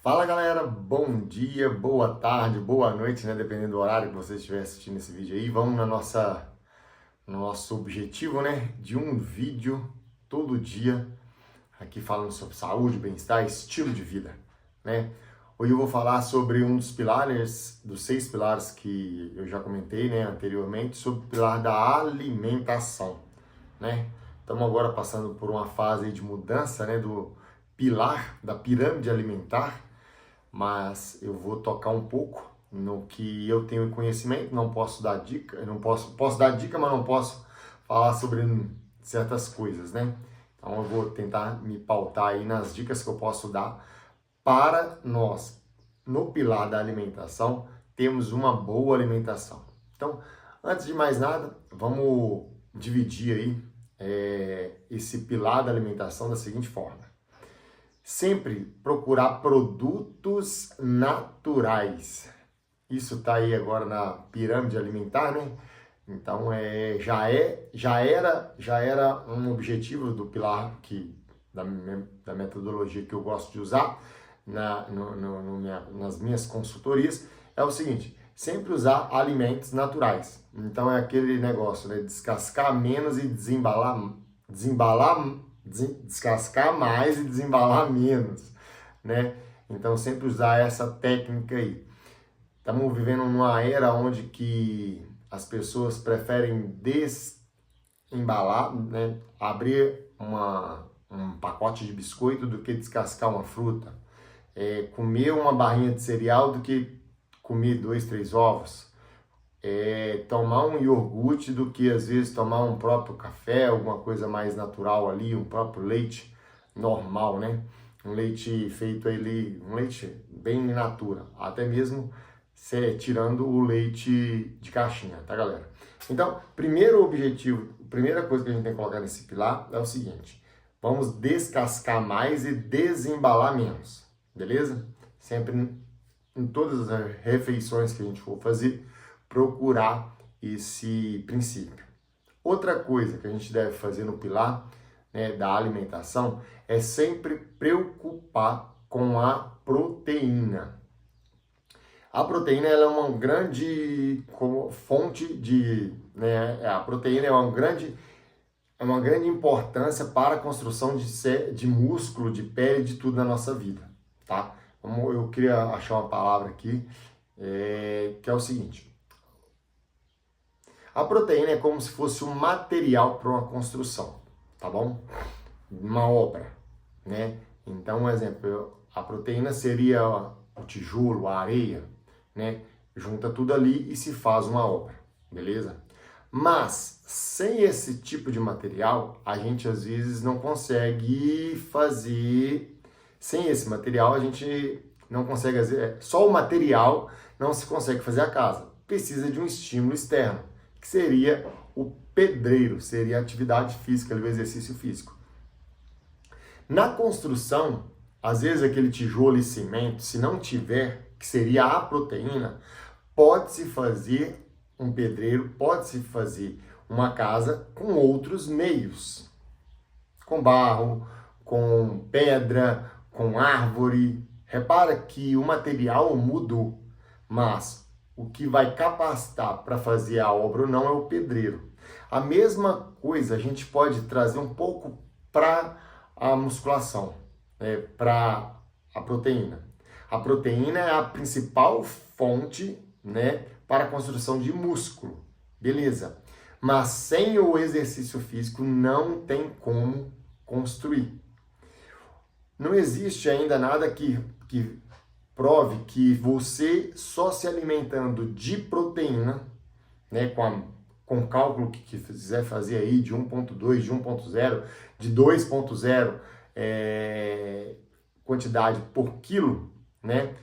Fala galera, bom dia, boa tarde, boa noite, né? Dependendo do horário que você estiver assistindo esse vídeo aí. Vamos no nosso objetivo, né? De um vídeo todo dia, aqui falando sobre saúde, bem-estar, estilo de vida, né? Hoje eu vou falar sobre um dos pilares, dos 6 pilares que eu já comentei, né, anteriormente, sobre o pilar da alimentação, né? Estamos agora passando por uma fase de mudança, né, do pilar, da pirâmide alimentar, mas eu vou tocar um pouco no que eu tenho conhecimento, não posso dar dica, eu não posso dar dica, mas não posso falar sobre certas coisas, né? Então eu vou tentar me pautar aí nas dicas que eu posso dar para nós, no pilar da alimentação, termos uma boa alimentação. Então, antes de mais nada, vamos dividir aí esse pilar da alimentação da seguinte forma. Sempre procurar produtos naturais. Isso está aí agora na pirâmide alimentar, né? Então já era um objetivo do pilar da metodologia que eu gosto de usar nas minhas consultorias, é o seguinte: sempre usar alimentos naturais. Então é aquele negócio, né? Descascar menos e descascar mais e desembalar menos, né? Então sempre usar essa técnica aí. Estamos vivendo numa era onde que as pessoas preferem desembalar, né? Abrir um pacote de biscoito do que descascar uma fruta. Comer uma barrinha de cereal do que comer 2, 3 ovos. Tomar um iogurte do que às vezes tomar um próprio café, alguma coisa mais natural ali, um próprio leite normal, né? Um leite feito ali, um leite bem in natura, até mesmo tirando o leite de caixinha, tá galera? Então, primeiro objetivo, primeira coisa que a gente tem que colocar nesse pilar é o seguinte: vamos descascar mais e desembalar menos, beleza? Sempre em todas as refeições que a gente for fazer, procurar esse princípio. Outra coisa que a gente deve fazer no pilar, né, da alimentação é sempre preocupar com a proteína. A proteína ela é uma grande fonte de, né, a proteína é uma grande importância para a construção de músculo, de pele, de tudo na nossa vida, tá? Eu queria achar uma palavra aqui, que é o seguinte: a proteína é como se fosse um material para uma construção, tá bom? Uma obra, né? Então, um exemplo, a proteína seria o tijolo, a areia, né? Junta tudo ali e se faz uma obra, beleza? Mas, sem esse tipo de material, a gente às vezes não consegue fazer. Sem esse material, a gente não consegue fazer. Só o material não se consegue fazer a casa. Precisa de um estímulo externo, que seria o pedreiro, seria a atividade física, o exercício físico. Na construção, às vezes aquele tijolo e cimento, se não tiver, que seria a proteína, pode-se fazer um pedreiro, pode-se fazer uma casa com outros meios, com barro, com pedra, com árvore. Repara que o material mudou, mas o que vai capacitar para fazer a obra ou não é o pedreiro. A mesma coisa a gente pode trazer um pouco para a musculação, para a proteína. A proteína é a principal fonte, né, para a construção de músculo, beleza? Mas sem o exercício físico não tem como construir. Não existe ainda nada que prove que você só se alimentando de proteína, né, com o cálculo que quiser fazer aí de 1.2, de 1.0, de 2.0 quantidade por quilo, né,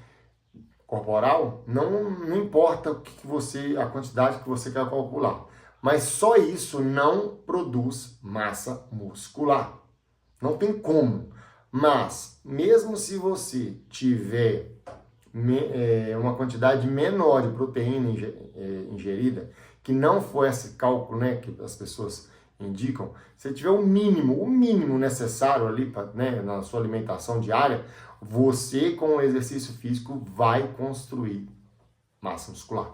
corporal, não importa a quantidade que você quer calcular, mas só isso não produz massa muscular. Não tem como. Mas, mesmo se você tiver uma quantidade menor de proteína ingerida, que não for esse cálculo, né, que as pessoas indicam, se tiver o mínimo necessário ali, né, na sua alimentação diária, você com o exercício físico vai construir massa muscular,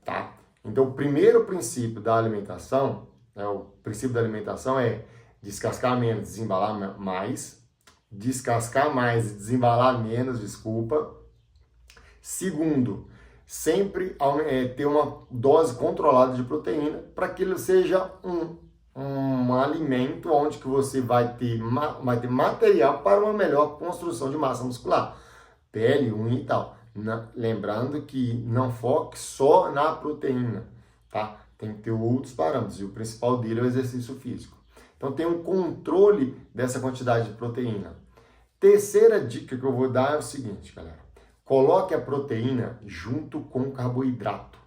tá? Então, o primeiro princípio da alimentação, o princípio da alimentação é descascar menos, desembalar mais. Descascar mais e desembalar menos, desculpa. Segundo, sempre ter uma dose controlada de proteína para que ele seja um alimento onde que você vai ter material para uma melhor construção de massa muscular, pele, unha e tal. Lembrando que não foque só na proteína, tá? Tem que ter outros parâmetros e o principal dele é o exercício físico. Então tem um controle dessa quantidade de proteína. Terceira dica que eu vou dar é o seguinte, galera. Coloque a proteína junto com o carboidrato.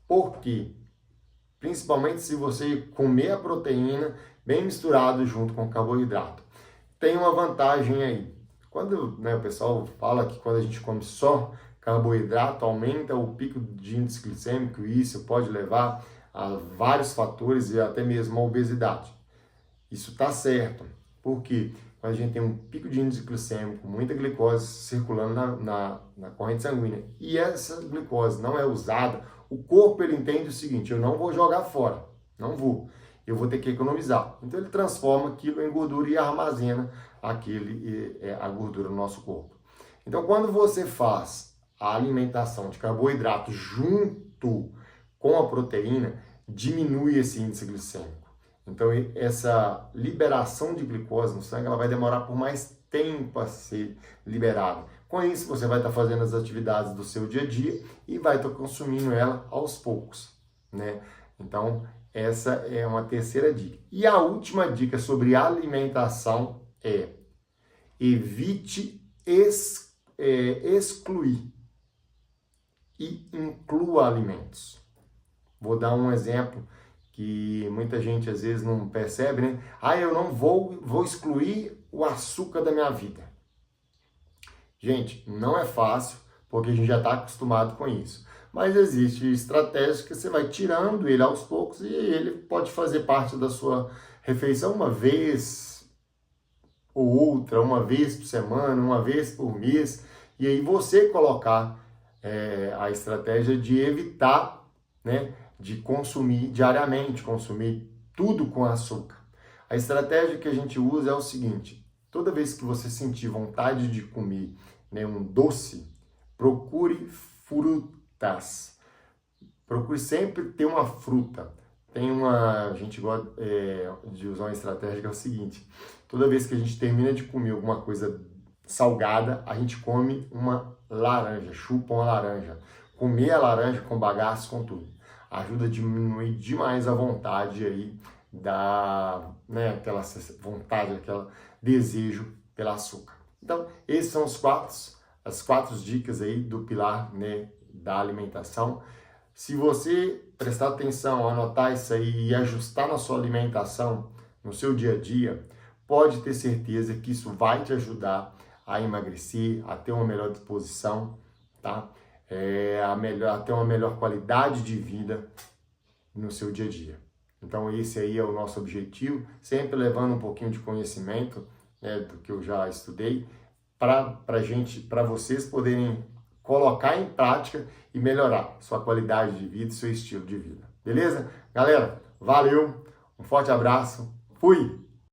Por quê? Principalmente se você comer a proteína bem misturado junto com o carboidrato. Tem uma vantagem aí. Quando o pessoal fala que quando a gente come só carboidrato, aumenta o pico de índice glicêmico e isso pode levar a vários fatores e até mesmo a obesidade. Isso está certo. Por quê? Quando a gente tem um pico de índice glicêmico, muita glicose circulando na corrente sanguínea e essa glicose não é usada, o corpo ele entende o seguinte: eu não vou jogar fora, não vou, eu vou ter que economizar. Então ele transforma aquilo em gordura e armazena a gordura no nosso corpo. Então quando você faz a alimentação de carboidrato junto com a proteína, diminui esse índice glicêmico. Então, essa liberação de glicose no sangue ela vai demorar por mais tempo a ser liberada. Com isso, você vai estar fazendo as atividades do seu dia a dia e vai estar consumindo ela aos poucos, né? Então, essa é uma terceira dica. E a última dica sobre alimentação é: evite excluir e inclua alimentos. Vou dar um exemplo que muita gente às vezes não percebe, né? Eu não vou excluir o açúcar da minha vida. Gente, não é fácil, porque a gente já está acostumado com isso. Mas existe estratégias que você vai tirando ele aos poucos e ele pode fazer parte da sua refeição uma vez ou outra, uma vez por semana, uma vez por mês. E aí você colocar a estratégia de evitar, né, de consumir diariamente, consumir tudo com açúcar. A estratégia que a gente usa é o seguinte: toda vez que você sentir vontade de comer, né, um doce, procure frutas. Procure sempre ter uma fruta. A gente gosta de usar uma estratégia que é o seguinte: toda vez que a gente termina de comer alguma coisa salgada, a gente come uma laranja, chupa uma laranja. Comer a laranja com bagaço, com tudo, ajuda a diminuir demais a vontade aí aquela vontade, aquele desejo pelo açúcar. Então, esses são as quatro dicas aí do pilar, né, da alimentação. Se você prestar atenção, anotar isso aí e ajustar na sua alimentação, no seu dia a dia, pode ter certeza que isso vai te ajudar a emagrecer, a ter uma melhor disposição, tá? A ter uma melhor qualidade de vida no seu dia a dia. Então esse aí é o nosso objetivo, sempre levando um pouquinho de conhecimento, né, do que eu já estudei, para vocês poderem colocar em prática e melhorar sua qualidade de vida e seu estilo de vida. Beleza? Galera, valeu, um forte abraço, fui!